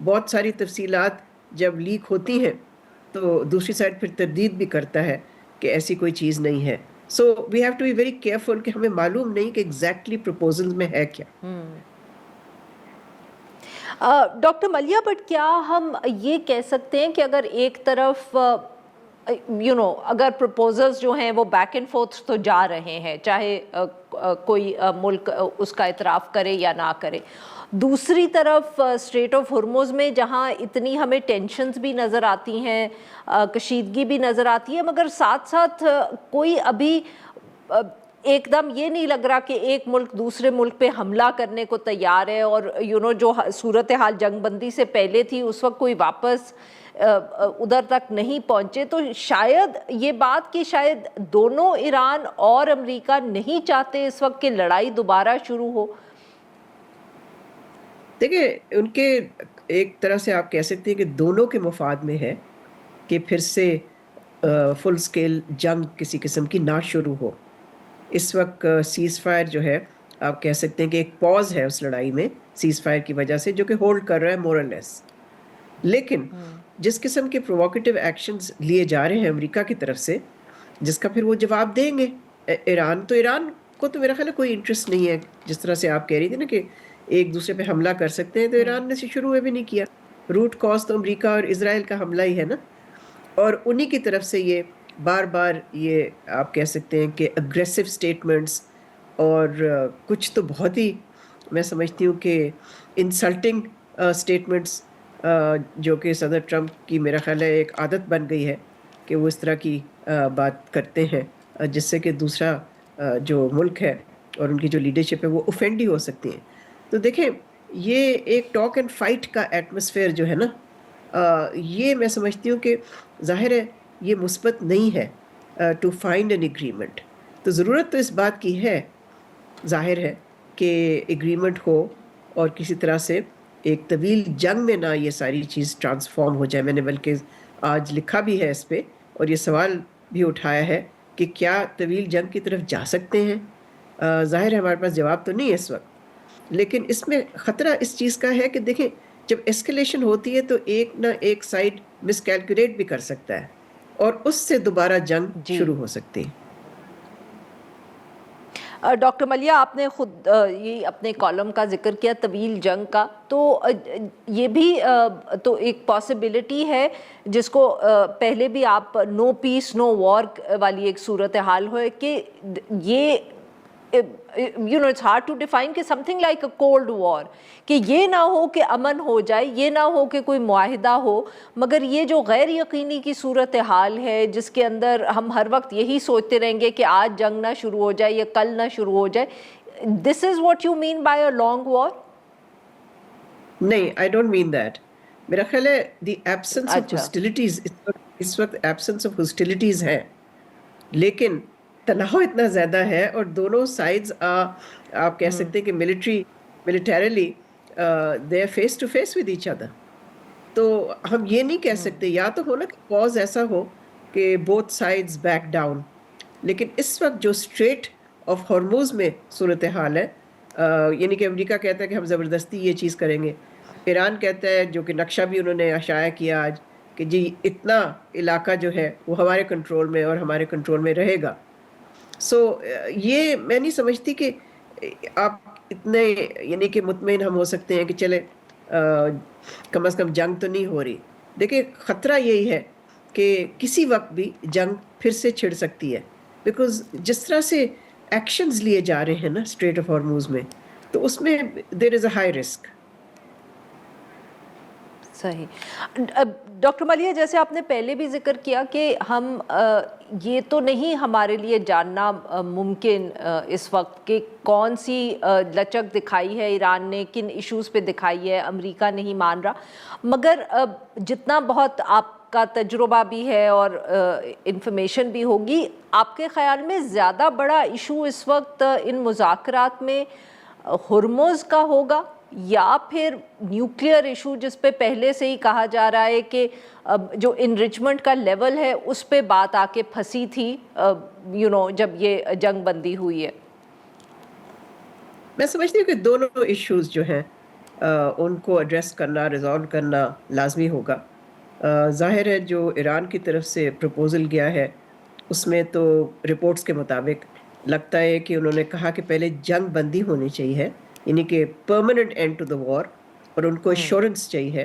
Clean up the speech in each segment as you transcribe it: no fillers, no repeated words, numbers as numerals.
بہت ساری تفصیلات جب لیک ہوتی ہیں تو دوسری سائڈ پھر تردید بھی کرتا ہے کہ ایسی کوئی چیز نہیں ہے. So we have to be very careful کہ ہمیں معلوم نہیں کہ ایگزیکٹلی پروپوزل میں ہے کیا. ڈاکٹر ملیہ بٹ کیا ہم یہ کہہ سکتے ہیں کہ اگر ایک طرف اگر پروپوزلز جو ہیں وہ بیک اینڈ فورتھ تو جا رہے ہیں چاہے کوئی ملک اس کا اعتراف کرے یا نہ کرے، دوسری طرف اسٹریٹ آف ہرمز میں جہاں اتنی ہمیں ٹینشنز بھی نظر آتی ہیں، کشیدگی بھی نظر آتی ہے، مگر ساتھ ساتھ کوئی ابھی ایک دم یہ نہیں لگ رہا کہ ایک ملک دوسرے ملک پہ حملہ کرنے کو تیار ہے، اور جو صورتحال جنگ بندی سے پہلے تھی اس وقت کوئی واپس ادھر تک نہیں پہنچے. تو شاید یہ بات کہ شاید دونوں ایران اور امریکہ نہیں چاہتے اس وقت کہ لڑائی دوبارہ شروع ہو. دیکھیں ان کے ایک طرح سے آپ کہہ سکتے ہیں کہ دونوں کے مفاد میں ہے کہ پھر سے فل سکیل جنگ کسی قسم کی نہ شروع ہو. اس وقت سیز فائر جو ہے آپ کہہ سکتے ہیں کہ ایک پاز ہے اس لڑائی میں سیز فائر کی وجہ سے، جو کہ ہولڈ کر رہا ہے مور اور لیس. لیکن جس قسم کے پروووکیٹو ایکشنز لیے جا رہے ہیں امریکہ کی طرف سے، جس کا پھر وہ جواب دیں گے ایران، تو ایران کو تو میرا خیال ہے کوئی انٹرسٹ نہیں ہے. جس طرح سے آپ کہہ رہی تھی نا کہ ایک دوسرے پہ حملہ کر سکتے ہیں، تو ایران نے شروع میں بھی نہیں کیا. روٹ کاز تو امریکہ اور اسرائیل کا حملہ ہی ہے نا، اور انہی کی طرف سے یہ بار بار یہ آپ کہہ سکتے ہیں کہ اگریسو سٹیٹمنٹس اور کچھ تو بہت ہی میں سمجھتی ہوں کہ انسلٹنگ سٹیٹمنٹس جو کہ صدر ٹرمپ کی میرا خیال ہے ایک عادت بن گئی ہے کہ وہ اس طرح کی بات کرتے ہیں جس سے کہ دوسرا جو ملک ہے اور ان کی جو لیڈرشپ ہے وہ اوفینڈ ہی ہو سکتی ہیں. تو دیکھیں یہ ایک ٹاک اینڈ فائٹ کا ایٹماسفیئر جو ہے نا، یہ میں سمجھتی ہوں کہ ظاہر ہے یہ مثبت نہیں ہے ٹو فائنڈ این ایگریمنٹ. تو ضرورت تو اس بات کی ہے، ظاہر ہے کہ ایگریمنٹ ہو اور کسی طرح سے ایک طویل جنگ میں نہ یہ ساری چیز ٹرانسفارم ہو جائے. میں نے بلکہ آج لکھا بھی ہے اس پہ اور یہ سوال بھی اٹھایا ہے کہ کیا طویل جنگ کی طرف جا سکتے ہیں. ظاہر ہے ہمارے پاس جواب تو نہیں ہے اس وقت، لیکن اس میں خطرہ اس چیز کا ہے کہ دیکھیں جب ایسکیلیشن ہوتی ہے تو ایک نہ ایک سائڈ مس کیلکولیٹ بھی کر سکتا ہے اور اس سے دوبارہ جنگ جی شروع ہو سکتی ہے. ڈاکٹر ملیہ آپ نے خود یہ اپنے کالم کا ذکر کیا طویل جنگ کا، تو یہ بھی تو ایک پاسبلٹی ہے جس کو پہلے بھی آپ نو پیس نو وار والی ایک صورتحال ہوئے کہ یہ it's hard to define کہ something like a cold war، کہ یہ نہ ہو کہ امن ہو جائے، یہ نہ ہو کہ کوئی معاہدہ ہو، مگر یہ جو غیر یقینی کی صورتحال ہے جس کے اندر ہم ہر وقت یہی سوچتے رہیں گے کہ آج جنگ نہ شروع ہو جائے یا کل نہ شروع ہو جائے. This is what you mean by a long war؟ نہیں، آئی ڈونٹ مین دیٹ. میرا خیال ہے دی ایبسنس آف اچھا ہاسٹیلیٹیز، اس وقت ایبسنس آف ہاسٹیلیٹیز ہے، لیکن تناؤ اتنا زیادہ ہے اور دونوں سائڈز آپ کہہ سکتے ہیں کہ militarily they are face to face with each other. تو ہم یہ نہیں کہہ سکتے، یا تو ہو نا کہ پاز ایسا ہو کہ بوتھ سائڈز بیک ڈاؤن، لیکن اس وقت جو اسٹریٹ آف ہرموز میں صورتحال ہے، یعنی کہ امریکہ کہتا ہے کہ ہم زبردستی یہ چیز کریں گے، ایران کہتا ہے، جو کہ نقشہ بھی انہوں نے اشاعہ کیا آج، کہ جی اتنا علاقہ جو ہے وہ ہمارے کنٹرول میں اور ہمارے کنٹرول میں رہے گا. سو یہ میں نہیں سمجھتی کہ آپ اتنے یعنی کہ مطمئن ہم ہو سکتے ہیں کہ چلے کم از کم جنگ تو نہیں ہو رہی. دیکھیں خطرہ یہی ہے کہ کسی وقت بھی جنگ پھر سے چھڑ سکتی ہے، بیکاز جس طرح سے ایکشنز لیے جا رہے ہیں نا اسٹریٹ آف ہارموز میں، تو اس میں دیر از اے ہائی رسک. صحیح. ڈاکٹر ملیہ جیسے آپ نے پہلے بھی ذکر کیا کہ ہم یہ تو نہیں ہمارے لیے جاننا ممکن اس وقت کہ کون سی لچک دکھائی ہے ایران نے، کن ایشوز پہ دکھائی ہے، امریکہ نہیں مان رہا، مگر جتنا بہت آپ کا تجربہ بھی ہے اور انفارمیشن بھی ہوگی، آپ کے خیال میں زیادہ بڑا ایشو اس وقت ان مذاکرات میں ہرمز کا ہوگا یا پھر نیوکلیئر ایشو جس پہ پہلے سے ہی کہا جا رہا ہے کہ جو انریچمنٹ کا لیول ہے اس پہ بات آ کے پھنسی تھی جب یہ جنگ بندی ہوئی ہے؟ میں سمجھتی ہوں کہ دونوں ایشوز جو ہیں ان کو ایڈریس کرنا، ریزالو کرنا لازمی ہوگا۔ ظاہر ہے جو ایران کی طرف سے پروپوزل گیا ہے اس میں تو رپورٹس کے مطابق لگتا ہے کہ انہوں نے کہا کہ پہلے جنگ بندی ہونی چاہیے، یعنی کہ پرماننٹ اینڈ ٹو دا وار، اور ان کو ایشورنس چاہیے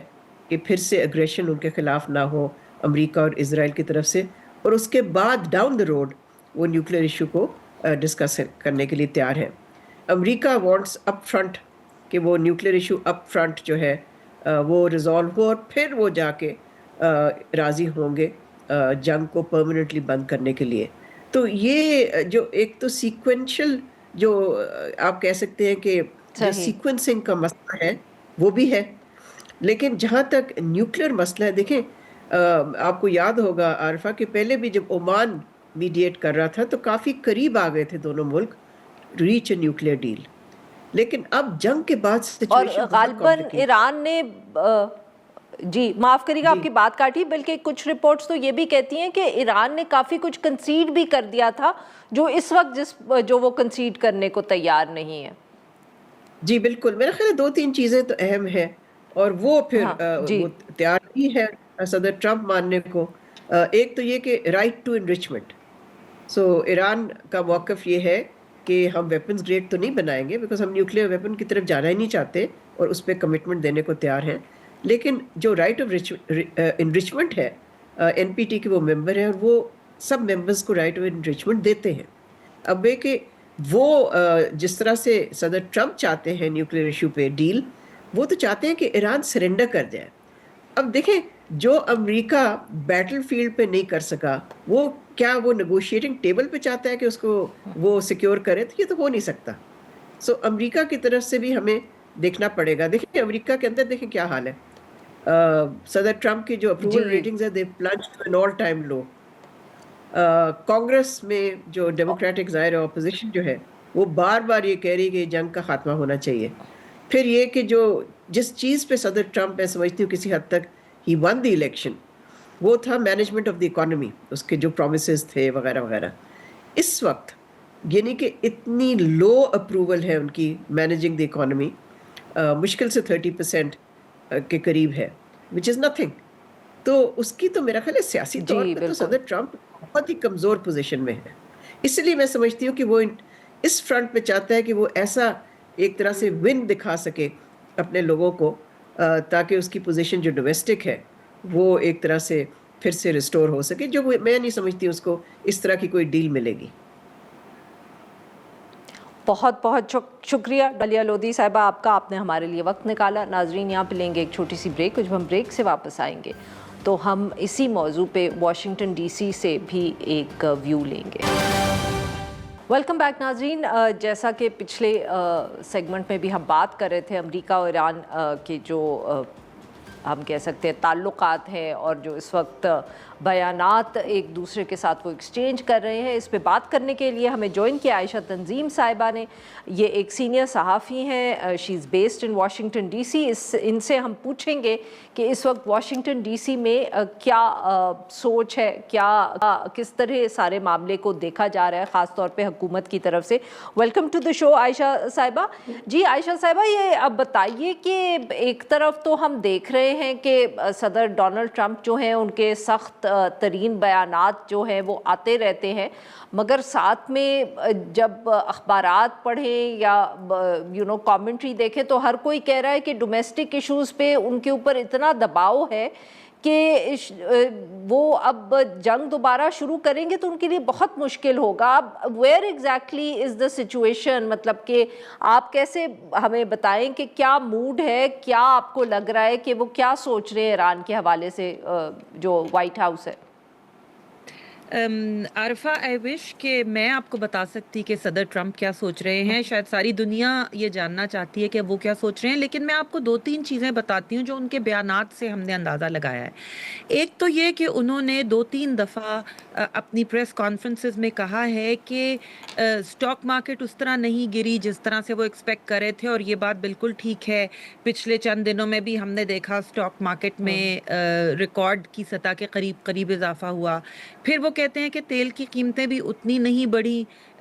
کہ پھر سے اگریشن ان کے خلاف نہ ہو امریکہ اور اسرائیل کی طرف سے، اور اس کے بعد ڈاؤن دا روڈ وہ نیوکلیر ایشو کو ڈسکس کرنے کے لیے تیار ہیں۔ امریکہ وانٹس اپ فرنٹ کہ وہ نیوکلیر ایشو اپ فرنٹ جو ہے وہ ریزالو ہو، اور پھر وہ جا کے راضی ہوں گے جنگ کو پرماننٹلی بند کرنے کے لیے۔ تو یہ جو ایک تو سیکوینشل جو آپ کہہ سکتے ہیں کہ جو صحیح۔ سیکوینسنگ کا مسئلہ ہے وہ بھی ہے، لیکن جہاں تک نیوکلیر مسئلہ ہے، دیکھیں آپ کو یاد ہوگا عارفہ کہ پہلے بھی جب عمان میڈیٹ کر رہا تھا تو کافی قریب آ گئے تھے دونوں ملک ریچ اے نیوکلیر ڈیل، لیکن اب جنگ کے بعد اور سچویشن بہت غالباً کمپلیکیٹ۔ ایران نے جی معاف کریے گا آپ کی بات کاٹی، بلکہ کچھ رپورٹس تو یہ بھی کہتی ہیں کہ ایران نے کافی کچھ کنسیڈ بھی کر دیا تھا جو اس وقت جو وہ کنسیڈ کرنے کو تیار نہیں ہے۔ جی بالکل، میرا خیال ہے دو تین چیزیں تو اہم ہیں، اور وہ پھر ہاں جی وہ تیار ہی ہے صدر ٹرمپ ماننے کو۔ ایک تو یہ کہ رائٹ ٹو انرچمنٹ، سو ایران کا موقف یہ ہے کہ ہم ویپنز گریڈ تو نہیں بنائیں گے بیکاز ہم نیوکلیر ویپن کی طرف جانا ہی نہیں چاہتے اور اس پہ کمٹمنٹ دینے کو تیار ہیں، لیکن جو رائٹ آف انرچمنٹ ہے این پی ٹی کے وہ ممبر ہیں اور وہ سب ممبرز کو رائٹ آف انرچمنٹ دیتے ہیں۔ اب یہ کہ وہ جس طرح سے صدر ٹرمپ چاہتے ہیں نیوکلیر ایشو پہ ڈیل، وہ تو چاہتے ہیں کہ ایران سرنڈر کر جائے۔ اب دیکھیں جو امریکہ بیٹل فیلڈ پہ نہیں کر سکا، وہ کیا وہ نیگوشیٹنگ ٹیبل پہ چاہتا ہے کہ اس کو وہ سیکیور کرے؟ تو یہ تو ہو نہیں سکتا۔ سو امریکہ کی طرف سے بھی ہمیں دیکھنا پڑے گا۔ دیکھیں امریکہ کے اندر دیکھیں کیا حال ہے، صدر ٹرمپ کی جو اپروول جی ریٹنگز ہے they plunge to an all time low. Congress میں جو ڈیموکریٹک ظاہر اپوزیشن جو ہے وہ بار بار یہ کہہ رہی کہ جنگ کا خاتمہ ہونا چاہیے۔ پھر یہ کہ جو جس چیز پہ صدر ٹرمپ میں سمجھتی ہوں کسی حد تک ہی ون دی الیکشن، وہ تھا مینجمنٹ آف دی اکانومی، اس کے جو پرومسز تھے وغیرہ وغیرہ۔ اس وقت یعنی کہ اتنی لو اپروول ہے ان کی مینیجنگ دی اکانومی، مشکل سے 30% کے قریب ہے، وچ از نتھنگ۔ تو اس کی تو میرا خیال ہے سیاسی طور جی پہ تو بالکل۔ صدر ٹرمپ بہت ہی کمزور پوزیشن میں ہے، اس لیے میں سمجھتی ہوں کہ وہ اس فرنٹ پہ چاہتا ہے کہ وہ ایسا ایک طرح سے ون دکھا سکے اپنے لوگوں کو تاکہ اس کی پوزیشن جو ڈومیسٹک ہے وہ ایک طرح سے پھر سے ریسٹور ہو سکے، جو میں نہیں سمجھتی اس کو اس طرح کی کوئی ڈیل ملے گی۔ بہت بہت شکریہ ڈالیا لودھی صاحبہ آپ کا، آپ نے ہمارے لیے وقت نکالا۔ ناظرین یہاں پہ لیں گے ایک چھوٹی سی بریک، اور جب ہم بریک سے واپس آئیں گے تو ہم اسی موضوع پہ واشنگٹن ڈی سی سے بھی ایک ویو لیں گے۔ ویلکم بیک ناظرین، جیسا کہ پچھلے سیگمنٹ میں بھی ہم بات کر رہے تھے، امریکہ اور ایران کے جو ہم کہہ سکتے ہیں تعلقات ہیں اور جو اس وقت بیانات ایک دوسرے کے ساتھ وہ ایکسچینج کر رہے ہیں، اس پہ بات کرنے کے لیے ہمیں جوائن کیا عائشہ تنظیم صاحبہ نے۔ یہ ایک سینئر صحافی ہیں، she is based in Washington D C. ان سے ہم پوچھیں گے کہ اس وقت واشنگٹن ڈی سی میں کیا سوچ ہے، کس طرح سارے معاملے کو دیکھا جا رہا ہے، خاص طور پہ حکومت کی طرف سے۔ ویلکم ٹو دا شو عائشہ صاحبہ۔ جی عائشہ صاحبہ، یہ اب بتائیے کہ ایک طرف تو ہم دیکھ رہے ہیں کہ صدر ڈونلڈ ٹرمپ جو ہیں ان کے سخت ترین بیانات جو ہیں وہ آتے رہتے ہیں، مگر ساتھ میں جب اخبارات پڑھیں یا کامنٹری دیکھیں تو ہر کوئی کہہ رہا ہے کہ ڈومیسٹک ایشوز پہ ان کے اوپر اتنا دباؤ ہے کہ وہ اب جنگ دوبارہ شروع کریں گے تو ان کے لیے بہت مشکل ہوگا۔ اب where exactly is the situation, مطلب کہ آپ کیسے ہمیں بتائیں کہ کیا موڈ ہے، کیا آپ کو لگ رہا ہے کہ وہ کیا سوچ رہے ہیں ایران کے حوالے سے جو وائٹ ہاؤس ہے؟ عارفہ، آئی وش کہ میں آپ کو بتا سکتی کہ صدر ٹرمپ کیا سوچ رہے ہیں، شاید ساری دنیا یہ جاننا چاہتی ہے کہ وہ کیا سوچ رہے ہیں، لیکن میں آپ کو دو تین چیزیں بتاتی ہوں جو ان کے بیانات سے ہم نے اندازہ لگایا ہے۔ ایک تو یہ کہ انہوں نے 2-3 دفعہ اپنی پریس کانفرنسز میں کہا ہے کہ سٹاک مارکیٹ اس طرح نہیں گری جس طرح سے وہ ایکسپیکٹ کر رہے تھے، اور یہ بات بالکل ٹھیک ہے۔ پچھلے چند دنوں میں بھی ہم نے دیکھا سٹاک مارکیٹ میں ریکارڈ کی سطح کے قریب اضافہ ہوا۔ پھر وہ کہتے ہیں کہ تیل کی قیمتیں بھی اتنی نہیں بڑھی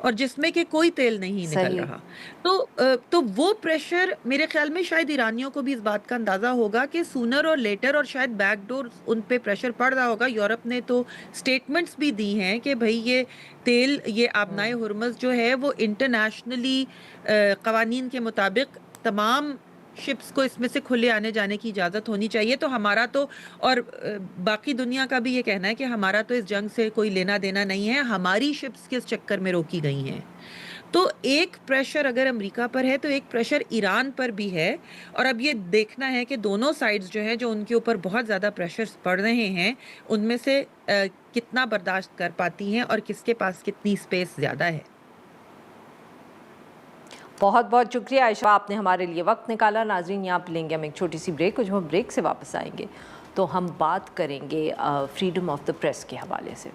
اور جس میں کہ کوئی تیل نہیں نکل صحیح. رہا. تو وہ پریشر میرے خیال میں شاید ایرانیوں کو بھی اس بات کا اندازہ ہوگا کہ سونر اور لیٹر، اور شاید بیک ڈور ان پہ پریشر پڑ رہا ہوگا. یورپ نے تو سٹیٹمنٹس بھی دی ہیں کہ بھئی یہ تیل، یہ آبنائے ہرمز جو ہے وہ انٹرنیشنلی قوانین کے مطابق تمام شپس کو اس میں سے کھلے آنے جانے کی اجازت ہونی چاہیے. تو ہمارا تو، اور باقی دنیا کا بھی یہ کہنا ہے کہ ہمارا تو اس جنگ سے کوئی لینا دینا نہیں ہے، ہماری شپس کس چکر میں روکی گئی ہیں. تو ایک پریشر اگر امریکہ پر ہے تو ایک پریشر ایران پر بھی ہے. اور اب یہ دیکھنا ہے کہ دونوں سائڈز جو ہیں، جو ان کے اوپر بہت زیادہ پریشرز پڑ رہے ہیں، ان میں سے کتنا برداشت کر پاتی ہیں اور کس کے پاس کتنی سپیس زیادہ ہے. بہت بہت شکریہ عائشہ، آپ نے ہمارے لیے وقت نکالا. ناظرین، یہاں پہ لیں گے ہم ایک چھوٹی سی بریک. جب ہم بریک سے واپس آئیں گے تو ہم بات کریں گے فریڈم آف دا پریس کے حوالے سے.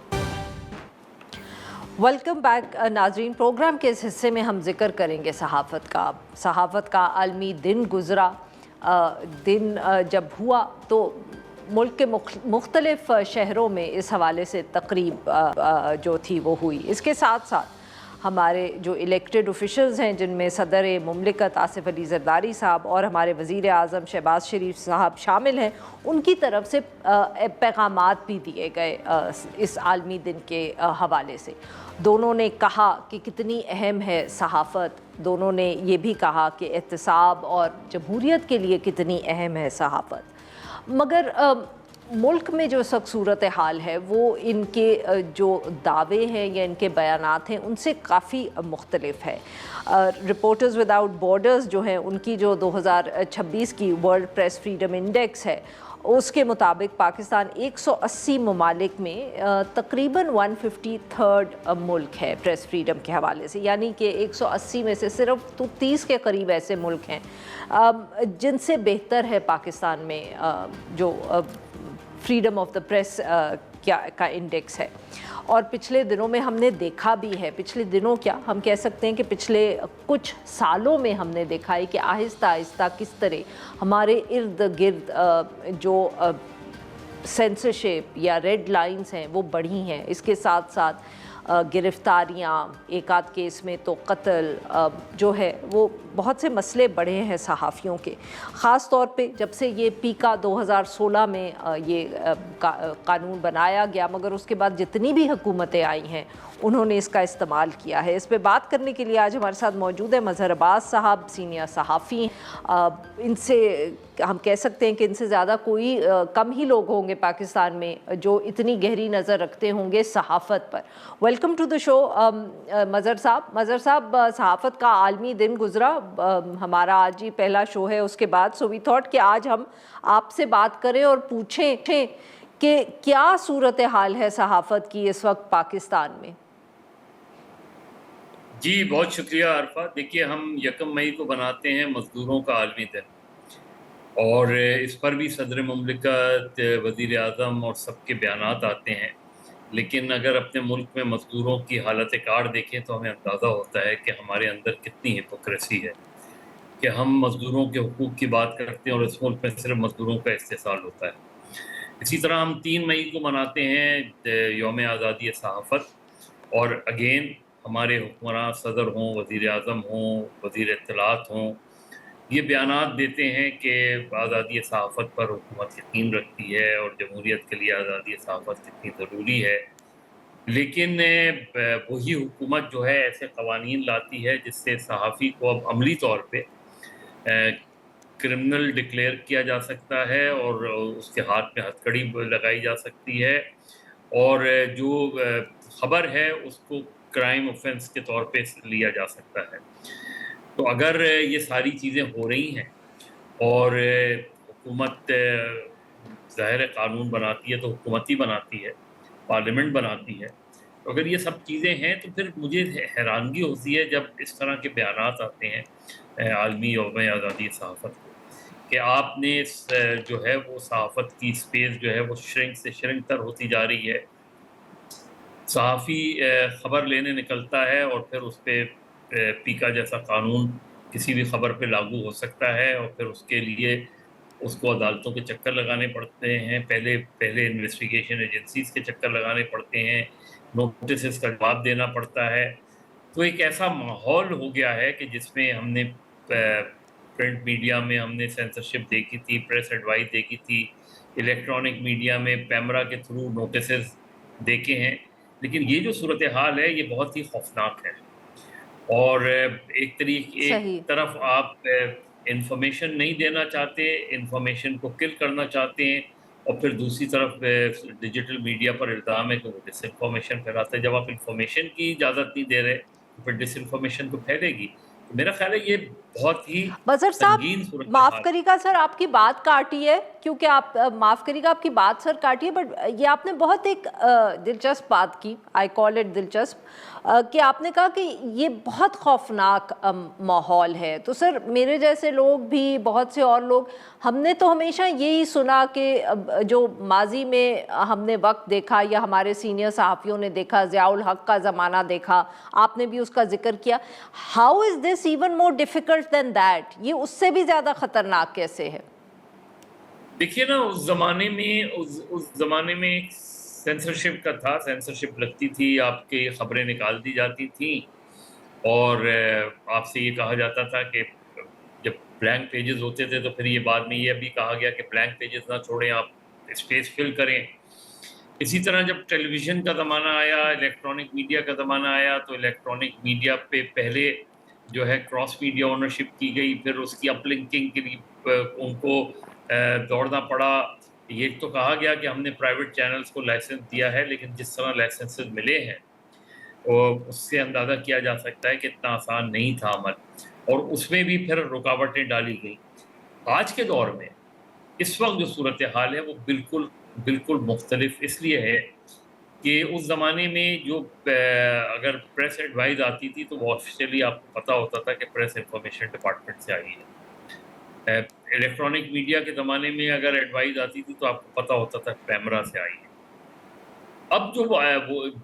ویلکم بیک ناظرین. پروگرام کے اس حصے میں ہم ذکر کریں گے صحافت کا عالمی دن گزرا. دن جب ہوا تو ملک کے مختلف شہروں میں اس حوالے سے تقریب جو تھی وہ ہوئی. اس کے ساتھ ساتھ ہمارے جو الیکٹڈ آفیشلز ہیں، جن میں صدر مملکت آصف علی زرداری صاحب اور ہمارے وزیر اعظم شہباز شریف صاحب شامل ہیں، ان کی طرف سے پیغامات بھی دیے گئے اس عالمی دن کے حوالے سے. دونوں نے کہا کہ کتنی اہم ہے صحافت. دونوں نے یہ بھی کہا کہ احتساب اور جمہوریت کے لیے کتنی اہم ہے صحافت. مگر ملک میں جو سخت صورتحال ہے وہ ان کے جو دعوے ہیں یا ان کے بیانات ہیں ان سے کافی مختلف ہے. رپورٹرز وداؤٹ بارڈرز جو ہیں، ان کی جو 2026 کی ورلڈ پریس فریڈم انڈیکس ہے، اس کے مطابق پاکستان 180 ممالک میں تقریباً 153rd ملک ہے پریس فریڈم کے حوالے سے. یعنی کہ 180 میں سے صرف 30 کے قریب ایسے ملک ہیں جن سے بہتر ہے پاکستان میں جو فریڈم آف دا پریس کا انڈیکس ہے. اور پچھلے دنوں میں ہم نے دیکھا بھی ہے، پچھلے دنوں کیا ہم کہہ سکتے ہیں کہ پچھلے کچھ سالوں میں ہم نے دیکھا ہے کہ آہستہ آہستہ کس طرح ہمارے ارد گرد جو سینسرشپ یا ریڈ لائنز ہیں وہ بڑھی ہیں. اس کے ساتھ ساتھ گرفتاریاں، ایک آدھ کیس میں تو قتل جو ہے، وہ بہت سے مسئلے بڑھے ہیں صحافیوں کے. خاص طور پہ جب سے یہ پیکا 2016 میں یہ قانون بنایا گیا، مگر اس کے بعد جتنی بھی حکومتیں آئی ہیں انہوں نے اس کا استعمال کیا ہے. اس پہ بات کرنے کے لیے آج ہمارے ساتھ موجود ہے مظہر عباس صاحب، سینئر صحافی. ان سے ہم کہہ سکتے ہیں کہ ان سے زیادہ کوئی کم ہی لوگ ہوں گے پاکستان میں جو اتنی گہری نظر رکھتے ہوں گے صحافت پر. ویلکم ٹو دا شو مظہر صاحب. صحافت کا عالمی دن گزرا، ہمارا آج ہی پہلا شو ہے اس کے بعد، سو وی تھاٹ کہ آج ہم آپ سے بات کریں اور پوچھیں کہ کیا صورتحال ہے صحافت کی اس وقت پاکستان میں. جی بہت شکریہ عرفہ. دیکھیے، ہم 1 مئی کو بناتے ہیں مزدوروں کا عالمی دن، اور اس پر بھی صدر مملکت، وزیر اعظم اور سب کے بیانات آتے ہیں. لیکن اگر اپنے ملک میں مزدوروں کی حالت کار دیکھیں تو ہمیں اندازہ ہوتا ہے کہ ہمارے اندر کتنی ہپوکریسی ہے کہ ہم مزدوروں کے حقوق کی بات کرتے ہیں اور اس ملک میں صرف مزدوروں کا استحصال ہوتا ہے. اسی طرح ہم 3 مئی کو مناتے ہیں یوم آزادی صحافت، اور اگین ہمارے حکمراں صدر ہوں، وزیر اعظم ہوں، وزیر اطلاعات ہوں، یہ بیانات دیتے ہیں کہ آزادی صحافت پر حکومت یقین رکھتی ہے اور جمہوریت کے لیے آزادی صحافت کتنی ضروری ہے. لیکن وہی حکومت جو ہے ایسے قوانین لاتی ہے جس سے صحافی کو اب عملی طور پہ کرمنل ڈکلیئر کیا جا سکتا ہے اور اس کے ہاتھ میں ہتھکڑی لگائی جا سکتی ہے، اور جو خبر ہے اس کو کرائم آفینس کے طور پہ لیا جا سکتا ہے. تو اگر یہ ساری چیزیں ہو رہی ہیں اور حکومت ظاہر قانون بناتی ہے تو حکومت ہی بناتی ہے، پارلیمنٹ بناتی ہے، تو اگر یہ سب چیزیں ہیں تو پھر مجھے حیرانگی ہوتی ہے جب اس طرح کے بیانات آتے ہیں عالمی یوم آزادی صحافت کو، کہ آپ نے جو ہے وہ صحافت کی سپیس جو ہے وہ شرنک سے شرنک تر ہوتی جا رہی ہے. صحافی خبر لینے نکلتا ہے اور پھر اس پہ پیکا جیسا قانون کسی بھی خبر پہ لاگو ہو سکتا ہے، اور پھر اس کے لیے اس کو عدالتوں کے چکر لگانے پڑتے ہیں، پہلے انویسٹیگیشن ایجنسیز کے چکر لگانے پڑتے ہیں، نوٹسز کا جواب دینا پڑتا ہے. تو ایک ایسا ماحول ہو گیا ہے کہ جس میں ہم نے پرنٹ میڈیا میں ہم نے سینسرشپ دیکھی تھی، پریس ایڈوائز دیکھی تھی، الیکٹرانک میڈیا میں پیمرا کے تھرو نوٹسز دیکھے ہیں، لیکن یہ جو صورتحال ہے یہ بہت ہی خوفناک ہے. اور ایک صحیح. طرف آپ انفارمیشن نہیں دینا چاہتے، انفارمیشن کو کل کرنا چاہتے ہیں، اور پھر دوسری طرف ڈیجیٹل میڈیا پر الزام ہے کہ وہ ڈس انفارمیشن پھیلاتا ہے. جب آپ انفارمیشن کی اجازت نہیں دے رہے تو پھر ڈس انفارمیشن تو پھیلے گی. تو میرا خیال ہے یہ بہت ہی بظر صاحب سنگین معاف صورتحال. کریے گا سر، آپ کی بات کاٹی ہے کیونکہ آپ معاف کریے گا آپ کی بات سر کاٹی ہے، بٹ یہ آپ نے بہت ایک دلچسپ بات کی، آئی کال اٹ دلچسپ، کہ آپ نے کہا کہ یہ بہت خوفناک ماحول ہے. تو سر میرے جیسے لوگ بھی، بہت سے اور لوگ، ہم نے تو ہمیشہ یہی سنا کہ جو ماضی میں ہم نے وقت دیکھا یا ہمارے سینئر صحافیوں نے دیکھا، ضیاء الحق کا زمانہ دیکھا، آپ نے بھی اس کا ذکر کیا. How is this even more difficult than that? یہ اس سے بھی زیادہ خطرناک کیسے ہے؟ دیکھیے نا، اس زمانے میں ایک سینسرشپ کا تھا، سینسرشپ لگتی تھی، آپ کی خبریں نکال دی جاتی تھیں، اور آپ سے یہ کہا جاتا تھا کہ جب بلینک پیجز ہوتے تھے تو پھر یہ بعد میں یہ بھی کہا گیا کہ بلینک پیجز نہ چھوڑیں، آپ اسپیس فل کریں. اسی طرح جب ٹیلی ویژن کا زمانہ آیا، الیکٹرانک میڈیا کا زمانہ آیا، تو الیکٹرانک میڈیا پہ پہلے جو ہے کراس میڈیا اونرشپ کی گئی، پھر اس کی اپ لنکنگ کے لیے ان کو دوڑنا پڑا. یہ تو کہا گیا کہ ہم نے پرائیویٹ چینلز کو لائسنس دیا ہے، لیکن جس طرح لائسنسز ملے ہیں اس سے اندازہ کیا جا سکتا ہے کہ اتنا آسان نہیں تھا عمل، اور اس میں بھی پھر رکاوٹیں ڈالی گئیں. آج کے دور میں اس وقت جو صورتحال ہے وہ بالکل مختلف اس لیے ہے کہ اس زمانے میں جو اگر پریس ایڈوائز آتی تھی تو وہ آفیشیلی آپ کو پتہ ہوتا تھا کہ پریس انفارمیشن ڈپارٹمنٹ سے آئی ہے. الیکٹرانک میڈیا کے زمانے میں اگر ایڈوائز آتی تھی تو آپ کو پتہ ہوتا تھا پیمرا سے آئی ہے. اب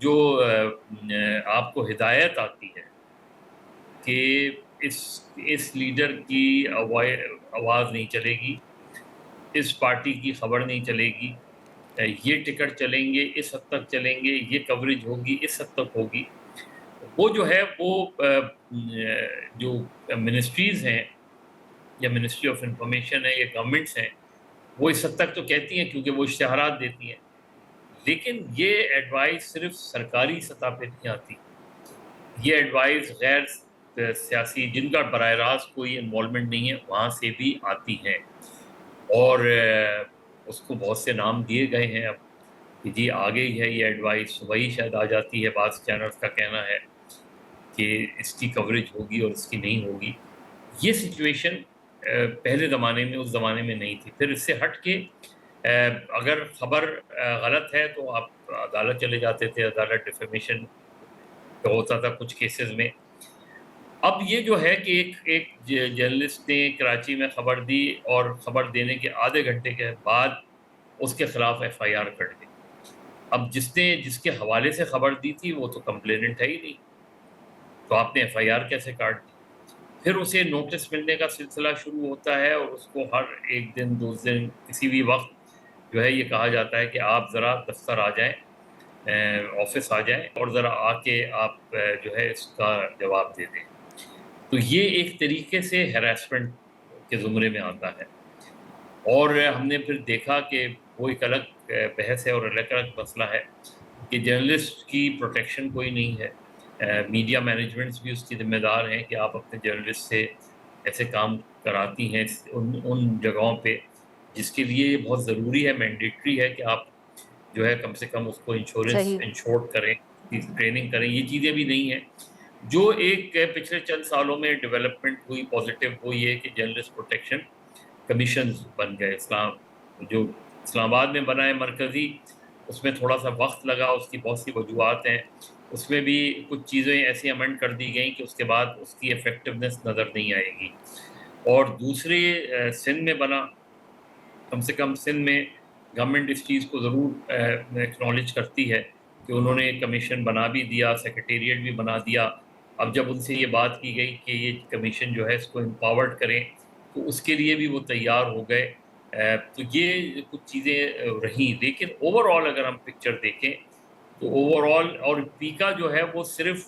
جو آپ کو ہدایت آتی ہے کہ اس لیڈر کی آواز نہیں چلے گی، اس پارٹی کی خبر نہیں چلے گی، یہ ٹکٹ چلیں گے، اس حد تک چلیں گے، یہ کوریج ہوگی، اس حد تک ہوگی، وہ جو ہے وہ جو منسٹریز ہیں یا منسٹری آف انفارمیشن ہے یا گورنمنٹس ہیں وہ اس حد تک تو کہتی ہیں کیونکہ وہ اشتہارات دیتی ہیں، لیکن یہ ایڈوائز صرف سرکاری سطح پہ نہیں آتی. یہ ایڈوائز غیر سیاسی جن کا براہ راست کوئی انوالومنٹ نہیں ہے وہاں سے بھی آتی ہیں، اور اس کو بہت سے نام دیے گئے ہیں اب کہ جی آ گئی ہے یہ ایڈوائز، وہی شاید آ جاتی ہے. بعض چینلز کا کہنا ہے کہ اس کی کوریج ہوگی اور اس کی نہیں ہوگی. یہ سچویشن پہلے زمانے میں اس زمانے میں نہیں تھی. پھر اس سے ہٹ کے اگر خبر غلط ہے تو آپ عدالت چلے جاتے تھے، عدالت ڈیفیمیشن ہوتا تھا کچھ کیسز میں. اب یہ جو ہے کہ ایک جرنلسٹ نے کراچی میں خبر دی اور خبر دینے کے آدھے گھنٹے کے بعد اس کے خلاف ایف آئی آر کٹ گئی. اب جس کے حوالے سے خبر دی تھی وہ تو کمپلیننٹ ہے ہی نہیں، تو آپ نے ایف آئی آر کیسے کاٹ دی؟ پھر اسے نوٹس ملنے کا سلسلہ شروع ہوتا ہے اور اس کو ہر ایک دن 2 دن کسی بھی وقت جو ہے یہ کہا جاتا ہے کہ آپ ذرا دفتر آ جائیں، آفس آ جائیں اور ذرا آ کے آپ جو ہے اس کا جواب دے دیں. تو یہ ایک طریقے سے ہیراسمنٹ کے زمرے میں آتا ہے. اور ہم نے پھر دیکھا کہ وہ ایک الگ بحث ہے اور الگ مسئلہ ہے کہ جرنلسٹ کی پروٹیکشن کوئی نہیں ہے. میڈیا مینجمنٹس بھی اس کی ذمہ دار ہیں کہ آپ اپنے جرنلسٹ سے ایسے کام کراتی ہیں ان جگہوں پہ جس کے لیے یہ بہت ضروری ہے، مینڈیٹری ہے کہ آپ جو ہے کم سے کم اس کو صحیح. انشور کریں، ٹریننگ کریں. یہ چیزیں بھی نہیں ہیں. جو ایک پچھلے چند سالوں میں ڈیولپمنٹ ہوئی پازیٹیو وہ یہ کہ جرنلسٹ پروٹیکشن کمیشنز بن گئے. جو اسلام آباد میں بنا ہے مرکزی، اس میں تھوڑا سا وقت لگا، اس کی بہت سی وجوہات ہیں. اس میں بھی کچھ چیزیں ایسی امنڈ کر دی گئیں کہ اس کے بعد اس کی ایفیکٹونیس نظر نہیں آئے گی. اور دوسرے سندھ میں بنا، کم سے کم سندھ میں گورنمنٹ اس چیز کو ضرور ایکنالج کرتی ہے کہ انہوں نے کمیشن بنا بھی دیا، سیکریٹریٹ بھی بنا دیا. اب جب ان سے یہ بات کی گئی کہ یہ کمیشن جو ہے اس کو امپاورڈ کریں تو اس کے لیے بھی وہ تیار ہو گئے. تو یہ کچھ چیزیں رہیں، لیکن اوور آل اگر ہم پکچر دیکھیں تو اوور آل، اور پیکا جو ہے وہ صرف